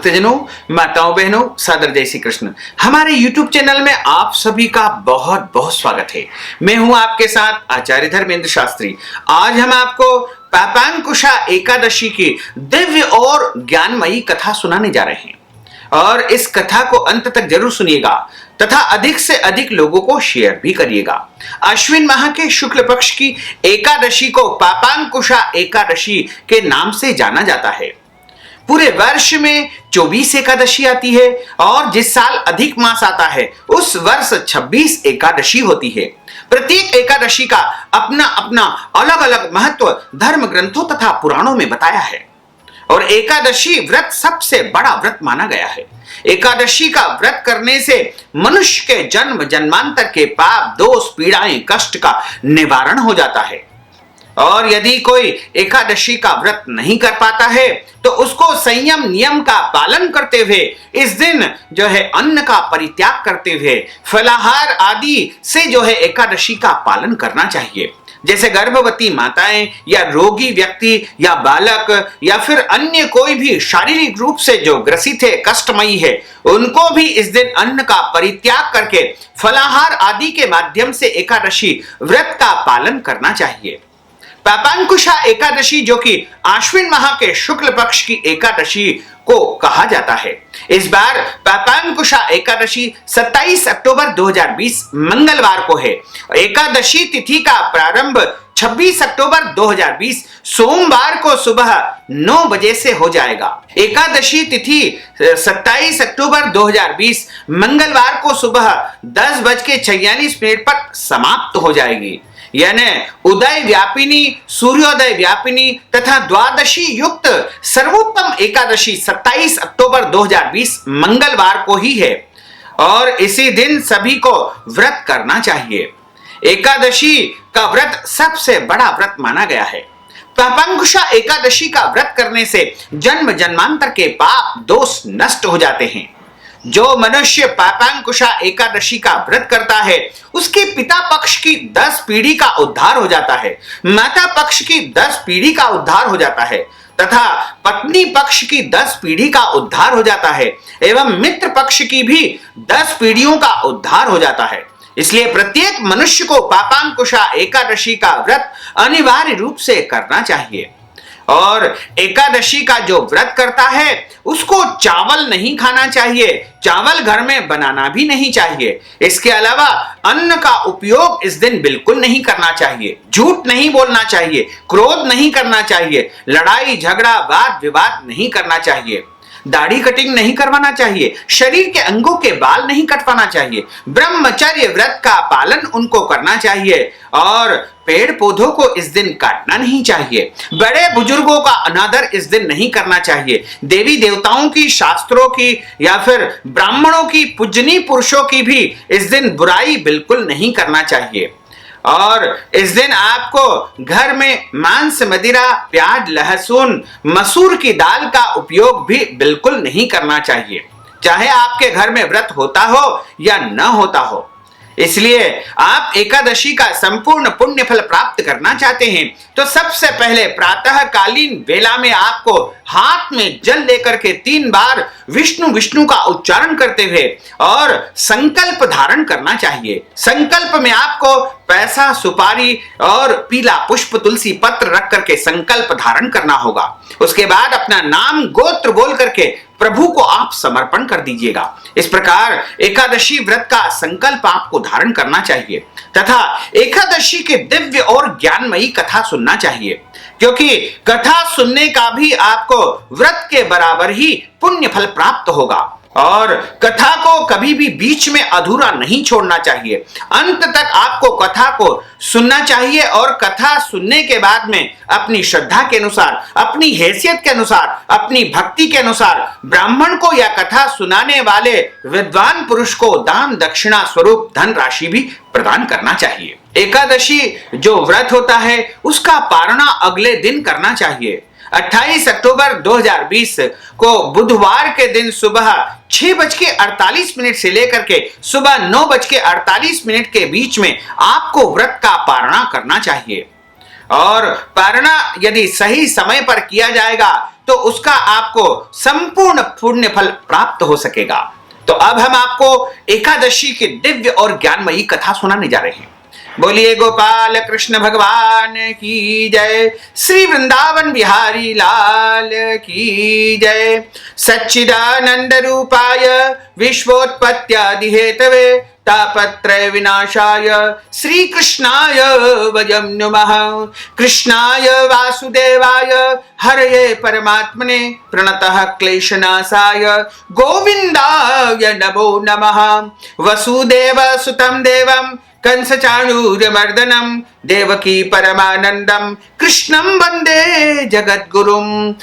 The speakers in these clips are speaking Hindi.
भक्तजनों, माताओं, बहनों, सादर जय श्री कृष्ण। हमारे YouTube चैनल में आप सभी का बहुत बहुत स्वागत है। मैं हूं आपके साथ आचार्य धर्मेंद्र शास्त्री। आज हम आपको पापांकुशा एकादशी की दिव्य और ज्ञानमयी कथा सुनाने जा रहे हैं और इस कथा को अंत तक जरूर सुनिएगा तथा अधिक से अधिक लोगों को शेयर भी करिएगा। अश्विन माह के शुक्ल पक्ष की एकादशी को पापांकुशा एकादशी के नाम से जाना जाता है। पूरे वर्ष में 24 एकादशी आती है और जिस साल अधिक मास आता है उस वर्ष 26 एकादशी होती है। प्रत्येक एकादशी का अपना अपना अलग अलग महत्व धर्म ग्रंथों तथा पुराणों में बताया है और एकादशी व्रत सबसे बड़ा व्रत माना गया है। एकादशी का व्रत करने से मनुष्य के जन्म जन्मांतर के पाप, दोष, पीड़ाएं, कष्ट का निवारण हो जाता है और यदि कोई एकादशी का व्रत नहीं कर पाता है तो उसको संयम नियम का पालन करते हुए इस दिन अन्न का परित्याग करते हुए फलाहार आदि से एकादशी का पालन करना चाहिए। जैसे गर्भवती माताएं या रोगी व्यक्ति या बालक या फिर अन्य कोई भी शारीरिक रूप से जो ग्रसित है, कष्टमयी है, उनको भी इस दिन अन्न का परित्याग करके फलाहार आदि के माध्यम से एकादशी व्रत का पालन करना चाहिए। पापांकुशा एकादशी जो कि आश्विन माह के शुक्ल पक्ष की एकादशी को कहा जाता है। इस बार पापांकुशा एकादशी 27 अक्टूबर 2020 मंगलवार को है। एकादशी तिथि का प्रारंभ 26 अक्टूबर 2020 सोमवार को सुबह 9 बजे से हो जाएगा। एकादशी तिथि 27 अक्टूबर 2020 मंगलवार को सुबह 10:46 पर समाप्त हो जाएगी। यानी उदय व्यापिनी, सूर्योदय व्यापिनी तथा द्वादशी युक्त सर्वोत्तम एकादशी 27 अक्टूबर 2020 मंगलवार को ही है और इसी दिन सभी को व्रत करना चाहिए। एकादशी का व्रत सबसे बड़ा व्रत माना गया है। पापांकुशा एकादशी का व्रत करने से जन्म जन्मांतर के पाप, दोष नष्ट हो जाते हैं। जो मनुष्य पापांकुशा एकादशी का व्रत करता है उसके पिता पक्ष की 10 पीढ़ी का उद्धार हो जाता है, माता पक्ष की 10 पीढ़ी का उद्धार हो जाता है तथा पत्नी पक्ष की 10 पीढ़ी का उद्धार हो जाता है एवं मित्र पक्ष की भी 10 पीढ़ियों का उद्धार हो जाता है। इसलिए प्रत्येक मनुष्य को पापांकुशा एकादशी का व्रत अनिवार्य रूप से करना चाहिए और एकादशी का जो व्रत करता है उसको चावल नहीं खाना चाहिए, चावल घर में बनाना भी नहीं चाहिए। इसके अलावा अन्न का उपयोग इस दिन बिल्कुल नहीं करना चाहिए, झूठ नहीं बोलना चाहिए, क्रोध नहीं करना चाहिए, लड़ाई झगड़ा वाद विवाद नहीं करना चाहिए, दाढ़ी कटिंग नहीं करवाना चाहिए, शरीर के अंगों के बाल नहीं कटवाना चाहिए, ब्रह्मचर्य व्रत का पालन उनको करना चाहिए और पेड़ पौधों को इस दिन काटना नहीं चाहिए, बड़े बुजुर्गों का अनादर इस दिन नहीं करना चाहिए, देवी देवताओं की, शास्त्रों की या फिर ब्राह्मणों की, पूजनीय पुरुषों की भी इस दिन बुराई बिल्कुल नहीं करना चाहिए और इस दिन आपको घर में मांस, मदिरा, प्याज, लहसुन, मसूर की दाल का उपयोग भी बिल्कुल नहीं करना चाहिए, चाहे आपके घर में व्रत होता हो या न होता हो। इसलिए आप एकादशी का संपूर्ण पुण्य फल प्राप्त करना चाहते हैं तो सबसे पहले प्रातः कालीन वेला में आपको हाथ में जल लेकर के 3 बार विष्णु विष्णु का उच्चारण करते हुए और संकल्प धारण करना चाहिए। संकल्प में आपको पैसा, सुपारी और पीला पुष्प, तुलसी पत्र रख करके संकल्प धारण करना होगा। उसके बाद अपना नाम गोत्र बोल करके प्रभु को आप समर्पण कर दीजिएगा। इस प्रकार एकादशी व्रत का संकल्प आपको धारण करना चाहिए तथा एकादशी के दिव्य और ज्ञानमयी कथा सुनना चाहिए, क्योंकि कथा सुनने का भी आपको व्रत के बराबर ही पुण्य फल प्राप्त होगा और कथा को कभी भी बीच में अधूरा नहीं छोड़ना चाहिए। अंत तक आपको कथा को सुनना चाहिए और कथा सुनने के बाद में अपनी श्रद्धा के अनुसार, अपनी हैसियत के अनुसार, अपनी भक्ति के अनुसार ब्राह्मण को या कथा सुनाने वाले विद्वान पुरुष को दान दक्षिणा स्वरूप धन राशि भी प्रदान करना चाहिए। एकादशी जो व्रत होता है उसका पारणा अगले दिन करना चाहिए। 28 अक्टूबर 2020 को बुधवार के दिन सुबह 6:48 से लेकर के सुबह 9:48 के बीच में आपको व्रत का पारणा करना चाहिए और पारणा यदि सही समय पर किया जाएगा तो उसका आपको संपूर्ण पुण्य फल प्राप्त हो सकेगा। तो अब हम आपको एकादशी की दिव्य और ज्ञानमयी कथा सुनाने जा रहे हैं। बोलिए गोपाल कृष्ण भगवान की जय, श्री वृंदावन बिहारी लाल की जय। सच्चिदानंद रूपाय विश्वोत्पत्त्यादि हेतवे तापत्रय विनाशाय श्री कृष्णाय वयं नमः। कृष्णाय वासुदेवाय हरये परमात्मने प्रणतः क्लेशनाशाय गोविंदाय नमो नमः। वसुदेव सुतं देवं कंस चाणूरमर्दनं देवकी परमानंदं कृष्णं वंदे जगद्गुरुं।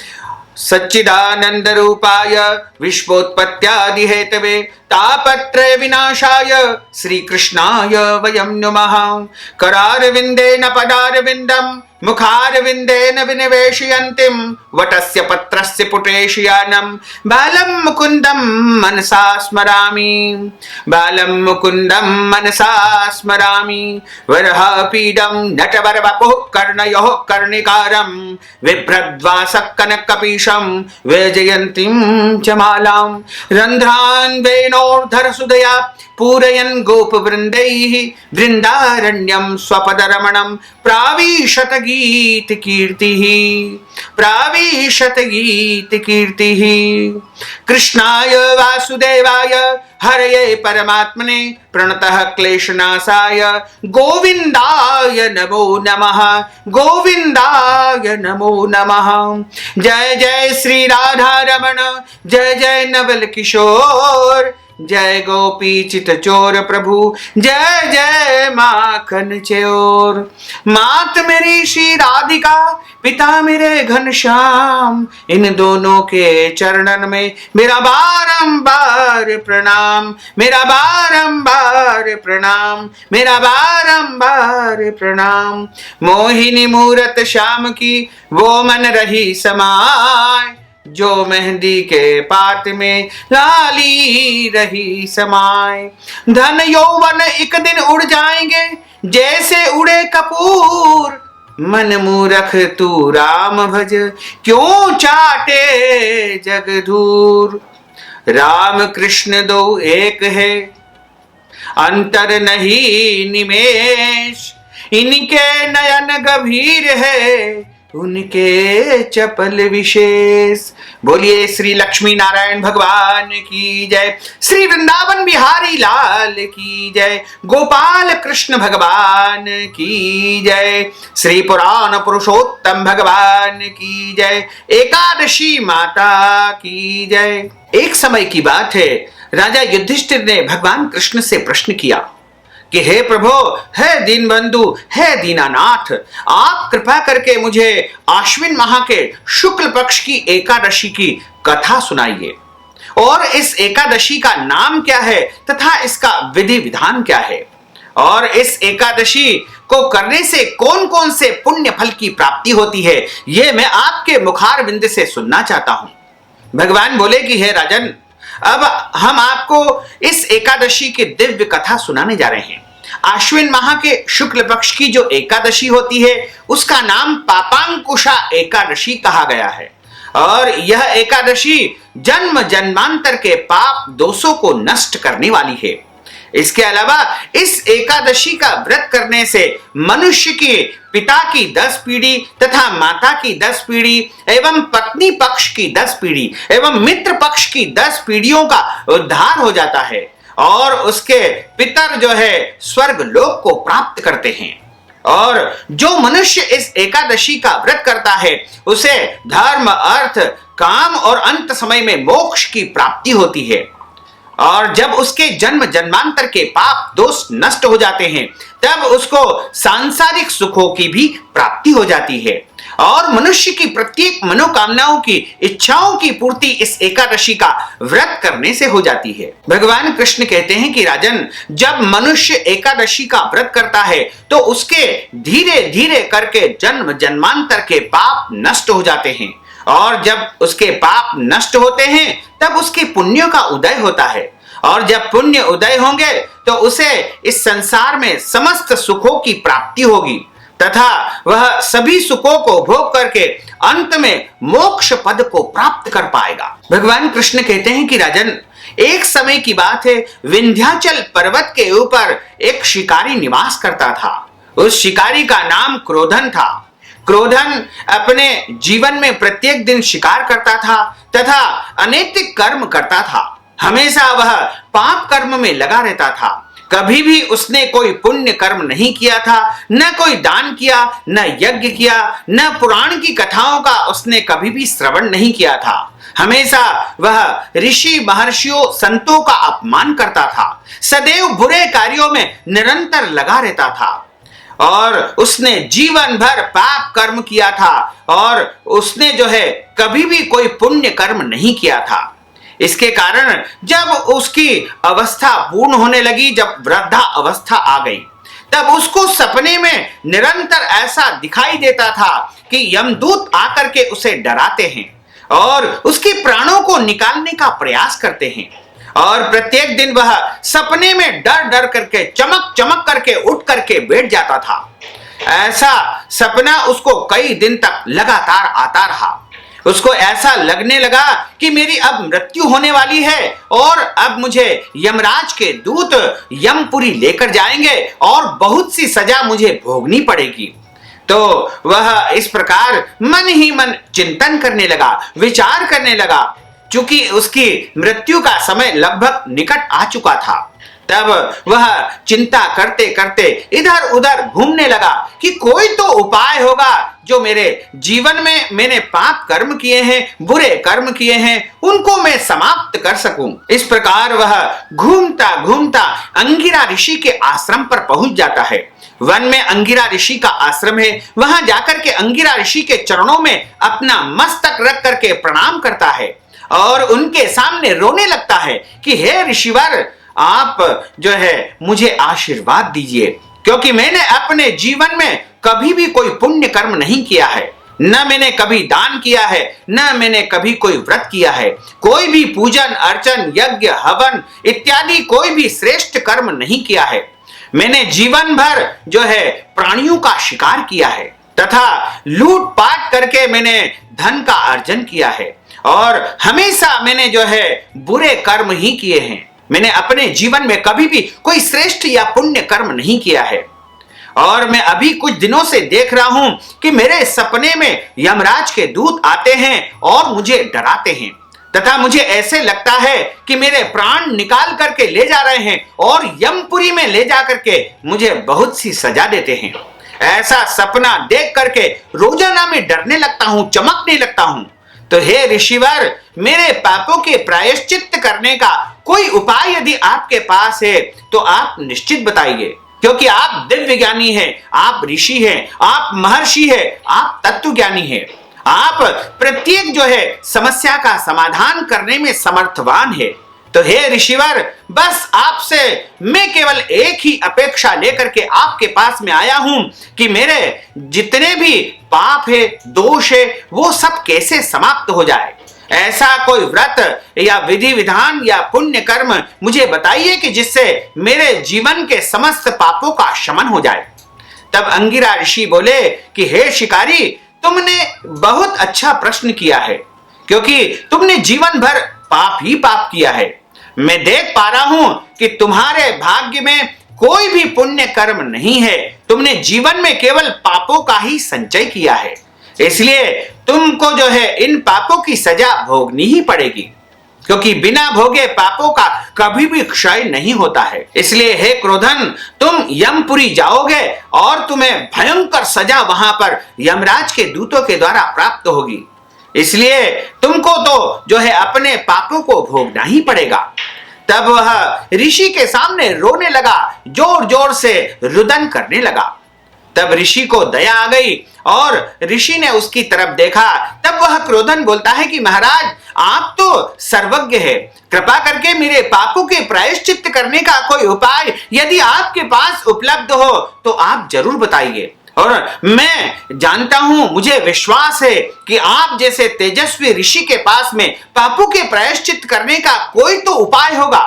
सच्चिदानंद रूपाय विश्वोत्पत्त्यादि हेतवे तापत्रय विनाशाय श्री कृष्णाय वयं नमः। करारविंदेन पदारविंदं मुखारविंदेन विनिवेशयन्तीं वटस्य पत्रस्य पुटेशयानं बालं मुकुन्दं मनसा स्मरामि। बालं मुकुन्दं मनसा स्मरामि। वरहपीडं नटवरवपुः कर्णयोः कर्णिकारं बिभ्रद्वासः कनककपीशं वैजयन्तीं च मालां। रन्ध्रान् वेणोर्धरसुधया पूरयन् गोपवृन्दैः वृन्दारण्यं स्वपदरमणं प्राविशत गीत कीर्तिः। प्राविशत गीत कीर्तिः। कृष्णाय वासुदेवाय हरये परमात्मने प्रणतः क्लेशनाशाय गोविंदाय नमो नमः। गोविंदाय नमो नमः। जय जय श्री राधा रमण, जय जय नवल किशोर, जय गोपी चित चोर प्रभु, जय जय माखन चोर। मात मेरी श्री राधिका, पिता मेरे घनश्याम, इन दोनों के चरणन में मेरा बारंबार प्रणाम। मेरा बारंबार प्रणाम। मेरा बारंबार प्रणाम। मोहिनी मूरत श्याम की वो मन रही समाय, जो मेहंदी के पात में लाली रही समाय। धन यौवन एक दिन उड़ जाएंगे जैसे उड़े कपूर, मन मूरख तू राम भज क्यों चाटे जग धूर। राम कृष्ण दो एक है अंतर नहीं निमेष, इनके नयन गंभीर है उनके चपल विशेष। बोलिए श्री लक्ष्मी नारायण भगवान की जय, श्री वृंदावन बिहारी लाल की जय, गोपाल कृष्ण भगवान की जय, श्री पुराण पुरुषोत्तम भगवान की जय, एकादशी माता की जय। एक समय की बात है, राजा युधिष्ठिर ने भगवान कृष्ण से प्रश्न किया कि हे प्रभु, हे दीनबंधु, हे दीनानाथ, आप कृपा करके मुझे आश्विन माह के शुक्ल पक्ष की एकादशी की कथा सुनाइए, और इस एकादशी का नाम क्या है तथा इसका विधि विधान क्या है, और इस एकादशी को करने से कौन कौन से पुण्य फल की प्राप्ति होती है, ये मैं आपके मुखारविंद से सुनना चाहता हूं। भगवान बोले कि हे राजन, अब हम आपको इस एकादशी की दिव्य कथा सुनाने जा रहे हैं। आश्विन माह के शुक्ल पक्ष की जो एकादशी होती है उसका नाम पापांकुशा एकादशी कहा गया है, और यह एकादशी जन्म जन्मांतर के पाप दोषों को नष्ट करने वाली है। इसके अलावा इस एकादशी का व्रत करने से मनुष्य के पिता की 10 पीढ़ी तथा माता की 10 पीढ़ी एवं पत्नी पक्ष की 10 पीढ़ी एवं मित्र पक्ष की 10 पीढ़ियों का उद्धार हो जाता है, और उसके पितर जो है स्वर्ग लोक को प्राप्त करते हैं। और जो मनुष्य इस एकादशी का व्रत करता है उसे धर्म, अर्थ, काम और अंत समय में मोक्ष की प्राप्ति होती है, और जब उसके जन्म जन्मांतर के पाप दोष नष्ट हो जाते हैं तब उसको सांसारिक सुखों की भी प्राप्ति हो जाती है, और मनुष्य की प्रत्येक मनोकामनाओं की इच्छाओं की पूर्ति इस एकादशी का व्रत करने से हो जाती है। भगवान कृष्ण कहते हैं कि राजन, जब मनुष्य एकादशी का व्रत करता है तो उसके धीरे धीरे करके जन्म जन्मांतर के पाप नष्ट हो जाते हैं, और जब उसके पाप नष्ट होते हैं तब उसके पुण्यों का उदय होता है, और जब पुण्य उदय होंगे तो उसे इस संसार में समस्त सुखों की प्राप्ति होगी। तथा वह सभी सुखों को भोग करके अंत में मोक्ष पद को प्राप्त कर पाएगा। भगवान कृष्ण कहते हैं कि राजन, एक समय की बात है, विंध्याचल पर्वत के ऊपर एक शिकारी निवास करता था। उस शिकारी का नाम क्रोधन था। क्रोधन अपने जीवन में प्रत्येक दिन शिकार करता था तथा अनैतिक कर्म करता था। हमेशा वह पाप कर्म में लगा रहता था। कभी भी उसने कोई पुण्य कर्म नहीं किया था, न कोई दान किया, न यज्ञ किया, न पुराण की कथाओं का उसने कभी भी श्रवण नहीं किया था। हमेशा वह ऋषि महर्षियों संतों का अपमान करता था। सदैव बुरे कार्यों में निरंतर लगा रहता था और उसने जीवन भर पाप कर्म किया था और उसने कभी भी कोई पुण्य कर्म नहीं किया था। इसके कारण जब उसकी अवस्था पूर्ण होने लगी, जब वृद्धा अवस्था आ गई, तब उसको सपने में निरंतर ऐसा दिखाई देता था कि यमदूत आकर के उसे डराते हैं और उसके प्राणों को निकालने का प्रयास करते हैं। और प्रत्येक दिन वह सपने में डर डर करके, चमक चमक करके उठ करके बैठ जाता था। ऐसा सपना उसको कई दिन तक लगातार आता रहा। उसको ऐसा लगने लगा कि मेरी अब मृत्यु होने वाली है और अब मुझे यमराज के दूत यमपुरी लेकर जाएंगे और बहुत सी सजा मुझे भोगनी पड़ेगी। तो वह इस प्रकार मन ही मन चिंतन करने लगा, विचार करने लगा। चूंकि उसकी मृत्यु का समय लगभग निकट आ चुका था, तब वह चिंता करते करते इधर उधर घूमने लगा कि कोई तो उपाय होगा जो मेरे जीवन में मैंने पाप कर्म किए हैं, बुरे कर्म किए हैं, उनको मैं समाप्त कर सकूं। इस प्रकार वह घूमता घूमता अंगिरा ऋषि के आश्रम पर पहुंच जाता है। वन में अंगिरा ऋषि का आश्रम है। वहां जाकर के अंगिरा ऋषि के चरणों में अपना मस्तक रख करके प्रणाम करता है और उनके सामने रोने लगता है कि हे ऋषिवर, आप मुझे आशीर्वाद दीजिए, क्योंकि मैंने अपने जीवन में कभी भी कोई पुण्य कर्म नहीं किया है। न मैंने कभी दान किया है, न मैंने कभी कोई व्रत किया है। कोई भी पूजन अर्चन यज्ञ हवन इत्यादि कोई भी श्रेष्ठ कर्म नहीं किया है। मैंने जीवन भर प्राणियों का शिकार किया है तथा लूटपाट करके मैंने धन का अर्जन किया है और हमेशा मैंने बुरे कर्म ही किए हैं। मैंने अपने जीवन में कभी भी कोई श्रेष्ठ या पुण्य कर्म नहीं किया है। और मैं अभी कुछ दिनों से देख रहा हूं कि मेरे सपने में यमराज के दूत आते हैं और मुझे डराते हैं तथा मुझे ऐसे लगता है कि मेरे प्राण निकाल करके ले जा रहे हैं और यमपुरी में ले जा करके मुझे बहुत सी सजा देते हैं। ऐसा सपना देख करके रोजाना मैं डरने लगता हूं, चमकने लगता हूं। तो हे ऋषिवर, मेरे पापों के प्रायश्चित्त करने का कोई उपाय यदि आपके पास है तो आप निश्चित बताइए, क्योंकि आप दिव्य ज्ञानी हैं, आप ऋषि हैं, आप महर्षि हैं, आप तत्वज्ञानी हैं। आप प्रत्येक समस्या का समाधान करने में समर्थवान है। तो हे ऋषिवर, बस आपसे मैं केवल एक ही अपेक्षा लेकर के आपके पास में आया हूं कि मेरे जितने भी पाप है, दोष है, वो सब कैसे समाप्त हो जाए। ऐसा कोई व्रत या विधि विधान या पुण्य कर्म मुझे बताइए कि जिससे मेरे जीवन के समस्त पापों का शमन हो जाए। तब अंगिरा ऋषि बोले कि हे शिकारी, तुमने बहुत अच्छा प्रश्न किया है, क्योंकि तुमने जीवन भर पाप ही पाप किया है। मैं देख पा रहा हूं कि तुम्हारे भाग्य में कोई भी पुण्य कर्म नहीं है। तुमने जीवन में केवल पापों का ही संचय किया है, इसलिए तुमको इन पापों की सजा भोगनी ही पड़ेगी, क्योंकि बिना भोगे पापों का कभी भी क्षय नहीं होता है। इसलिए हे क्रोधन, तुम यमपुरी जाओगे और तुम्हें भयंकर सजा वहां पर यमराज के दूतों के द्वारा प्राप्त होगी। इसलिए तुमको तो अपने पापों को भोगना ही पड़ेगा। तब वह ऋषि के सामने रोने लगा, जोर जोर से रुदन करने लगा। तब ऋषि को दया आ गई और ऋषि ने उसकी तरफ देखा। तब वह क्रोधन बोलता है कि महाराज, आप तो सर्वज्ञ है, कृपा करके मेरे पापों के प्रायश्चित्त करने का कोई उपाय यदि आपके पास उपलब्ध हो तो आप जरूर बताइए। और मैं जानता हूं, मुझे विश्वास है कि आप जैसे तेजस्वी ऋषि के पास में पापों के प्रायश्चित्त करने का कोई तो उपाय होगा।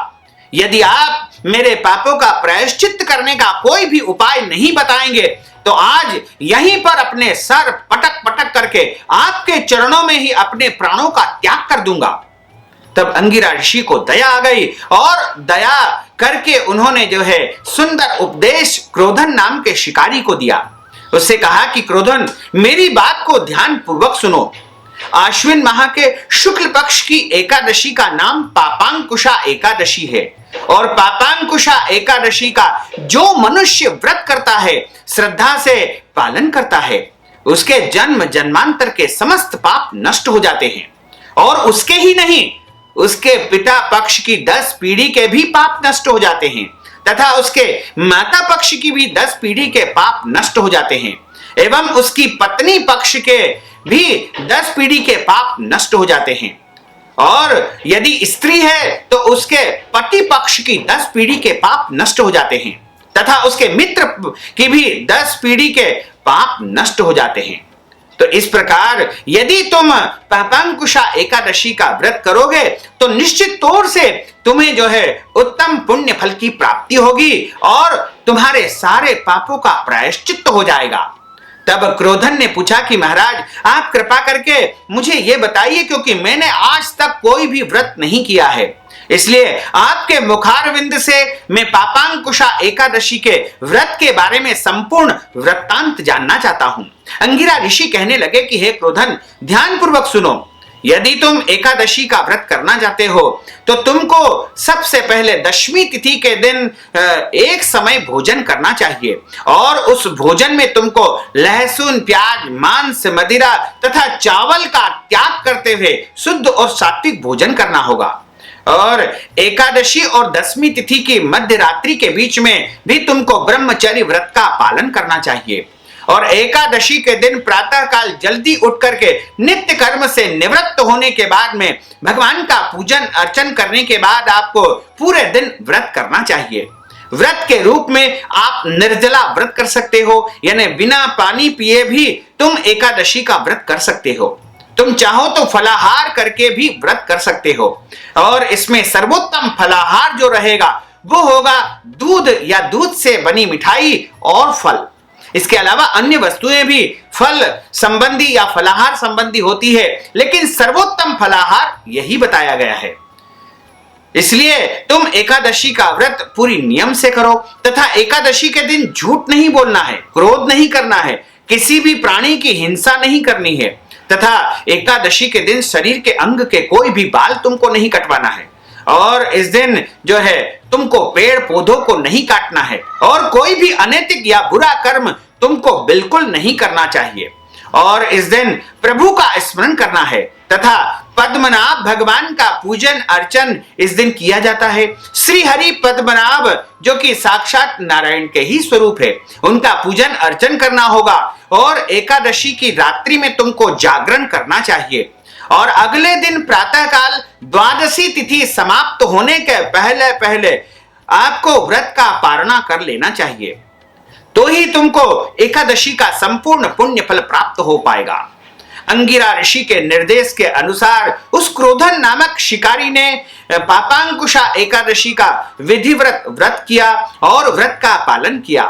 यदि आप मेरे पापों का प्रायश्चित्त करने का कोई भी उपाय नहीं बताएंगे तो आज यहीं पर अपने सर पटक पटक करके आपके चरणों में ही अपने प्राणों का त्याग कर दूंगा। तब अंगिरा ऋषि को दया आ गई और दया करके उन्होंने जो है सुंदर उपदेश क्रोधन नाम के शिकारी को दिया। उससे कहा कि क्रोधन, मेरी बात को ध्यान पूर्वक सुनो। आश्विन माह के शुक्ल पक्ष की एकादशी का नाम पापांकुशा एकादशी है और पापांकुशा एकादशी का जो मनुष्य व्रत करता है, श्रद्धा से पालन करता है, उसके जन्म जन्मांतर के समस्त पाप नष्ट हो जाते हैं और उसके ही नहीं, उसके पिता पक्ष की 10 पीढ़ी के भी पाप नष्ट हो जाते हैं तथा उसके माता पक्ष की भी 10 पीढ़ी के पाप नष्ट हो जाते हैं एवं उसकी पत्नी पक्ष के भी 10 पीढ़ी के पाप नष्ट हो जाते हैं और यदि स्त्री है तो उसके पति पक्ष की 10 पीढ़ी के पाप नष्ट हो जाते हैं तथा उसके मित्र की भी 10 पीढ़ी के पाप नष्ट हो जाते हैं। तो इस प्रकार यदि तुम पापांकुशा एकादशी का व्रत करोगे तो निश्चित तौर से तुम्हें जो है उत्तम पुण्य फल की प्राप्ति होगी और तुम्हारे सारे पापों का प्रायश्चित्त हो जाएगा। तब क्रोधन ने पूछा कि महाराज, आप कृपा करके मुझे यह बताइए, क्योंकि मैंने आज तक कोई भी व्रत नहीं किया है, इसलिए आपके मुखारविंद से मैं पापांकुशा एकादशी के व्रत के बारे में संपूर्ण वृत्तांत जानना चाहता हूं। अंगिरा ऋषि कहने लगे कि हे क्रोधन, ध्यान पूर्वक सुनो। यदि तुम एकादशी का व्रत करना चाहते हो तो तुमको सबसे पहले दशमी तिथि के दिन एक समय भोजन करना चाहिए और उस भोजन में तुमको लहसुन, प्याज, मांस, मदिरा तथा चावल का त्याग करते हुए शुद्ध और सात्विक भोजन करना होगा। और एकादशी और दशमी तिथि की मध्य रात्रि के बीच में भी तुमको ब्रह्मचर्य व्रत का पालन करना चाहिए और एकादशी के दिन प्रातः काल जल्दी उठ करके नित्य कर्म से निवृत्त होने के बाद में भगवान का पूजन अर्चन करने के बाद आपको पूरे दिन व्रत करना चाहिए। व्रत के रूप में आप निर्जला व्रत कर सकते हो, यानी बिना पानी पिए भी तुम एकादशी का व्रत कर सकते हो। तुम चाहो तो फलाहार करके भी व्रत कर सकते हो और इसमें सर्वोत्तम फलाहार जो रहेगा वो होगा दूध या दूध से बनी मिठाई और फल। इसके अलावा अन्य वस्तुएं भी फल संबंधी या फलाहार संबंधी होती है, लेकिन सर्वोत्तम फलाहार यही बताया गया है। इसलिए तुम एकादशी का व्रत पूरी नियम से करो तथा एकादशी के दिन झूठ नहीं बोलना है, क्रोध नहीं करना है, किसी भी प्राणी की हिंसा नहीं करनी है तथा एकादशी के दिन शरीर के अंग के कोई भी बाल तुमको नहीं कटवाना है और इस दिन जो है तुमको पेड़ पौधों को नहीं काटना है और कोई भी अनैतिक या बुरा कर्म तुमको बिल्कुल नहीं करना चाहिए और इस दिन प्रभु का स्मरण करना है तथा पद्मनाभ भगवान का पूजन अर्चन इस दिन किया जाता है। श्री हरि पद्मनाभ जो कि साक्षात नारायण के ही स्वरूप है, उनका पूजन अर्चन करना होगा और एकादशी की रात्रि में तुमको जागरण करना चाहिए और अगले दिन प्रातःकाल द्वादशी तिथि समाप्त होने के पहले पहले आपको व्रत का पारणा कर लेना चाहिए, तो ही तुमको एकादशी का संपूर्ण पुण्य फल प्राप्त हो पाएगा। अंगिरा ऋषि के निर्देश के अनुसार उस क्रोधन नामक शिकारी ने पापांकुशा एकादशी का विधिव्रत व्रत किया और व्रत का पालन किया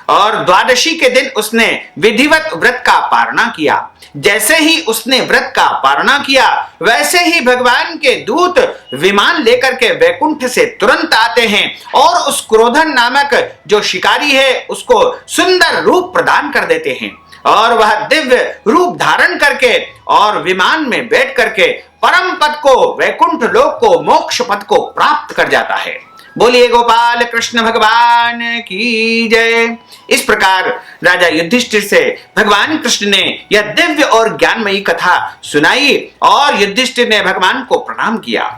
और द्वादशी के दिन उसने विधिवत व्रत का पारणा किया। जैसे ही उसने व्रत का पारणा किया वैसे ही भगवान के दूत विमान लेकर के वैकुंठ से तुरंत आते हैं और उस क्रोधन नामक जो शिकारी है उसको सुंदर रूप प्रदान कर देते हैं और वह दिव्य रूप धारण करके और विमान में बैठ करके परम पद को, वैकुंठ लोक को, मोक्ष पद को प्राप्त कर जाता है। बोलिए गोपाल कृष्ण भगवान की जय। इस प्रकार राजा युधिष्ठिर से भगवान कृष्ण ने यह दिव्य और ज्ञानमयी कथा सुनाई और युधिष्ठिर ने भगवान को प्रणाम किया।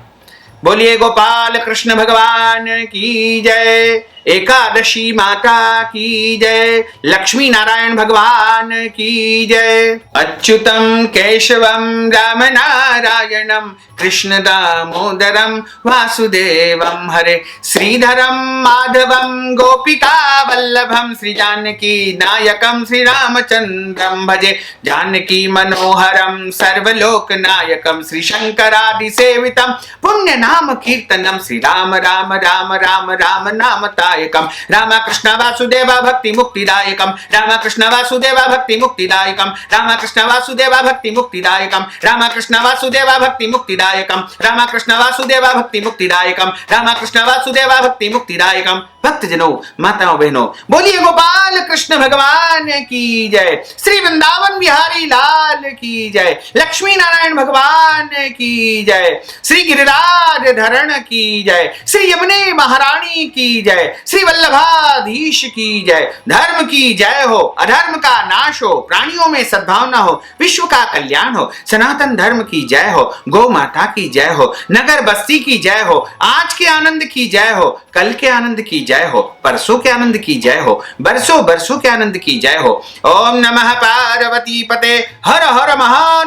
बोलिए गोपाल कृष्ण भगवान की जय। एकादशी माता की जय। लक्ष्मी नारायण भगवान की जय। अच्युतम केशवम राम नारायणम कृष्ण दामोदरम वासुदेवम हरे श्रीधरम माधवम गोपिका वल्लभम श्री जानकी नायकम श्री रामचंद्रम भजे जानकी मनोहरम सर्वलोक नायकम श्री शंकरादि सेवितम पुण्य नाम कीर्तनम श्री राम राम राम राम राम नाम मुक्तिदायकम रामकृष्ण वासुदेव भक्ति मुक्तिदायकम रामकृष्ण वासुदेव भक्ति मुक्तिदायकम रामकृष्ण वासुदेव भक्ति मुक्तिदायकम रामकृष्ण वासुदेव भक्ति मुक्तिदायकम रामकृष्ण वासुदेव भक्ति मुक्तिदायकम रामकृष्ण वासुदेव भक्ति मुक्तिदायकम। भक्तजनों, माताओं, बहनों, बोलिए गोपाल कृष्ण भगवान की जय, श्री वृंदावन बिहारी लाल की जय, लक्ष्मी नारायण भगवान की जय, श्री गिरिराज धरण की जय, श्री यमुने महारानी की जय, श्री वल्लभाधीश की जय। धर्म की जय हो, अधर्म का नाश हो, प्राणियों में सद्भावना हो, विश्व का कल्याण हो, सनातन धर्म की जय हो, गौ माता की जय हो, नगर बस्ती की जय हो, आज के आनंद की जय हो, कल के आनंद की जय हो, परसों के आनंद की जय हो, बरसों बरसों के आनंद की जय हो। ओम नमः पार्वती पते, हर हर महादेव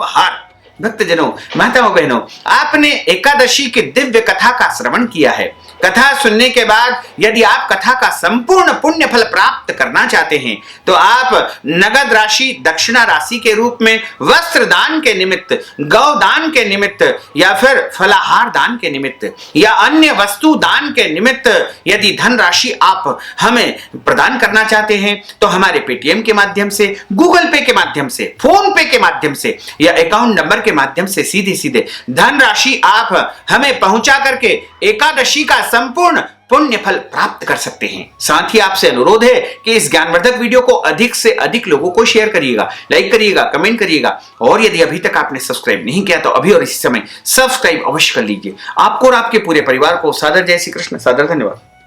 हर। भक्तजनों, माताओं, बहनों, आपने एकादशी की दिव्य कथा का श्रवण किया है। कथा सुनने के बाद यदि आप कथा का संपूर्ण पुण्य फल प्राप्त करना चाहते हैं तो आप नगद राशि दक्षिणा राशि के रूप में वस्त्र दान के निमित्त, गौ दान के निमित्त या फिर फलाहार दान के निमित्त या अन्य वस्तु दान के निमित्त यदि धन राशि आप हमें प्रदान करना चाहते हैं तो हमारे पेटीएम के माध्यम से, गूगल पे के माध्यम से, फोन पे के माध्यम से या अकाउंट नंबर के माध्यम से सीधे सीधे धन राशि आप हमें पहुंचा करके एकादशी का संपूर्ण पुण्य फल प्राप्त कर सकते हैं। साथ ही आपसे अनुरोध है कि इस ज्ञानवर्धक वीडियो को अधिक से अधिक लोगों को शेयर करिएगा, लाइक करिएगा, कमेंट करिएगा और यदि अभी तक आपने सब्सक्राइब नहीं किया तो अभी और इसी समय सब्सक्राइब अवश्य कर लीजिए। आपको और आपके पूरे परिवार को सादर जय श्री कृष्ण, सादर धन्यवाद।